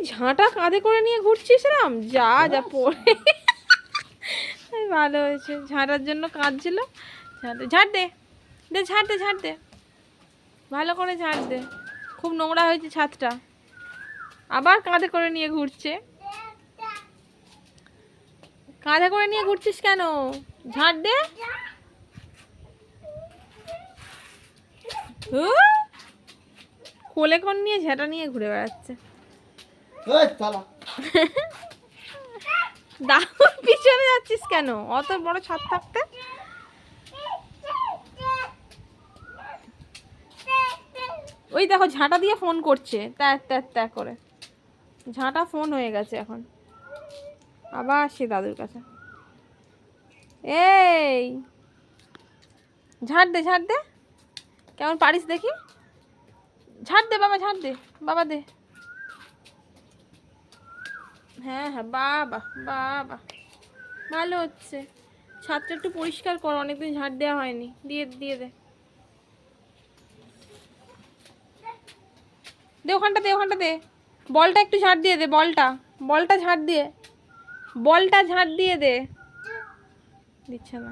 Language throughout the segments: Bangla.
ঝাঁটা কাঁধে করে নিয়ে ঘুরছিস রাম? যা যা পড়ে ভালো হয়েছে, ঝাঁটার জন্য কাঁদছিল। ঝাড় দে, দে ঝাড় দে, ঝাড় দে, ভালো করে ঝাড় দে। খুব নোংরা হয়েছে ছাদটা। আবার কাঁধে করে নিয়ে ঘুরছে। কাঁধে করে নিয়ে ঘুরছিস কেন? ঝাড় দে। কোলে কোন নিয়ে ঝাঁটা নিয়ে ঘুরে বেড়াচ্ছে। দারুণ পিছনে যাচ্ছিস কেন অত বড় ছাদ থাকতে? ওই দেখো ঝাঁটা দিয়ে ফোন করছে, ট্যাক ট্যাক ট্যাক করে। ঝাঁটা ফোন হয়ে গেছে এখন। আবার সে দাদুর কাছে। এই ঝাড় দে, ঝাড় দে, কেমন পারিস দেখি। ঝাড় দে বাবা, ঝাড় দে বাবা, দে। হ্যাঁ হ্যাঁ, বাবা বাবা, ভালো হচ্ছে। ছাদটা একটু পরিষ্কার কর, অনেকদিন ঝাড় দেওয়া হয়নি। দিয়ে দিয়ে দে, দে ওখানটা, দে ওখানটা, দে। বলটা একটু ঝাড় দিয়ে দে, বলটা, বলটা ঝাড় দিয়ে, বলটা ঝাড় দিয়ে দে। দিচ্ছে না।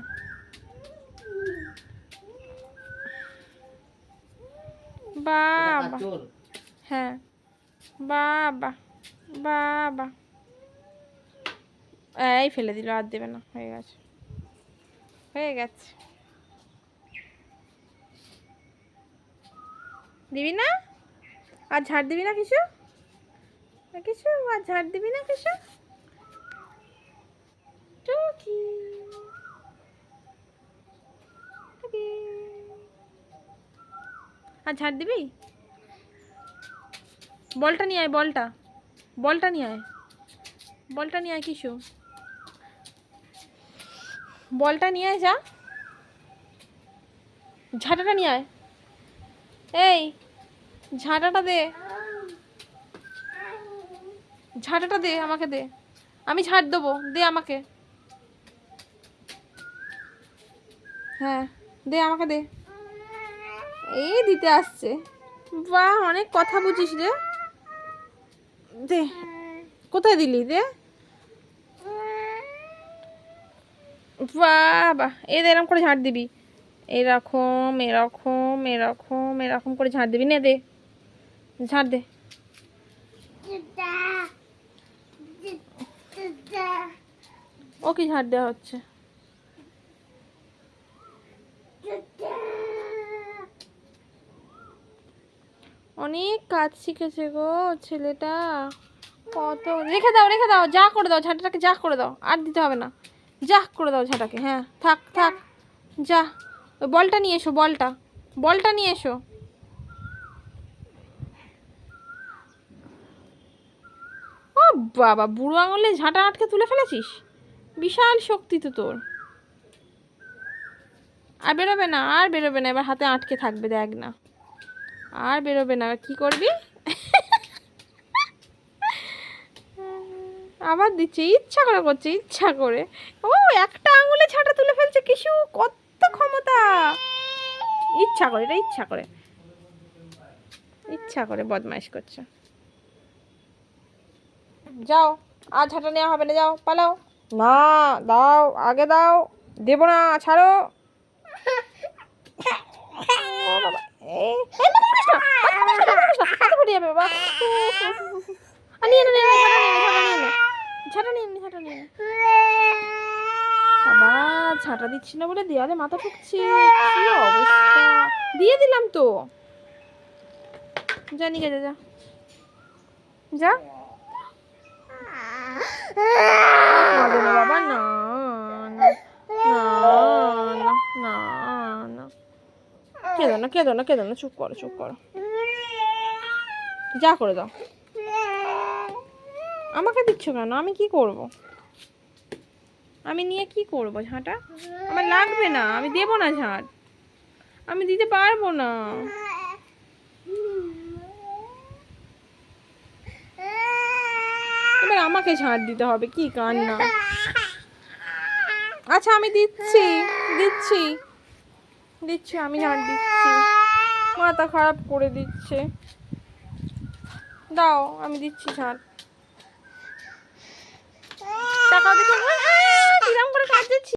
বাবা, হ্যাঁ বাবা বাবা, এই ফেলে দিল, আর দেবে না, হয়ে গেছে, হয়ে গেছে। দিবি না আর ঝাড় দিবি না কিছু? কিছু আর ঝাড় দিবি না কিছু? টুকি টুকি, আর ঝাড় দিবি? বলটা নিয়ে আয়, বলটা, বলটা নিয়ে আয়, বলটা নিয়ে আয় কিছু, বলটা নিয়ে আয়, যা। ঝাঁটাটা নিয়ে আয়, এই ঝাঁটাটা দে, ঝাঁটাটা দে আমাকে, দে, আমি ঝাড় দেবো, দে আমাকে। হ্যাঁ দে আমাকে, দে। এই দিতে আসছে। বাহ, অনেক কথা বুঝিস রে। দে, কোথায় দিলি, দে। বাবা, এই দে, এরকম করে ঝাড় দিবি, এরকম এরকম এরকম এরকম করে ঝাড় দিবি, নে দে, ঝাড় দে। ও কি ঝাড় দেওয়া হচ্ছে? অনেক কাজ শিখেছে গো ছেলেটা। কত, রেখে দাও, রেখে দাও, যা করে দাও ঝাঁটাটাকে, যা করে দাও, আর দিতে হবে না, যা করে দাও ঝাঁটাকে। হ্যাঁ থাক থাক, যা। ওই বলটা নিয়ে এসো, বলটা, বলটা নিয়ে এসো। ও বাবা, বুড়ো আঙুলে ঝাঁটা আটকে তুলে ফেলেছিস, বিশাল শক্তি তো তোর। আর বেরোবে না, আর বেরোবে না, এবার হাতে আটকে থাকবে, দেখ না, আর বেরোবে না। কি করবি? আবার দিচ্ছে, ইচ্ছা করে করছে, ইচ্ছা করে। ও একটা আঙুলে ঝাঁটা তুলে ফেলছে, কিছু কত ক্ষমতা। ইচ্ছা করে, এটা ইচ্ছা করে, ইচ্ছা করে বদমাইশ করছে। যাও, আর ঝাঁটা নেওয়া হবে না, যাও পালাও। না, দাও, আগে দাও, দেবো না, ছাড়ো। আবার ঝাঁটা দিচ্ছি না বলে দেয়ালে মাথা ঠুকছি, কি অবস্থা। দিয়ে দিলাম তো, যা নিয়ে যা, যা যা। বাবা, না না না না না, কেঁদো না, কেঁদো না, কেঁদো না, চুপ করো, চুপ করো, যা করে দাও। আমাকে দিচ্ছ কেন? আমি কি করব? আমি নিয়ে কি করব ঝাঁটা? আমার লাগবে না, আমি দেবো না ঝাঁট, আমি দিতে পারবো না। এবার আমাকে ঝাঁট দিতে হবে, কি কান্না। আচ্ছা আমি দিচ্ছি, দিচ্ছি, দিচ্ছি, আমি ঝাঁট দিচ্ছি। মাথা খারাপ করে দিচ্ছে, দাও আমি দিচ্ছি ঝাঁট। টাকা দিচ্ছি কিরম করে কাজ দিচ্ছি।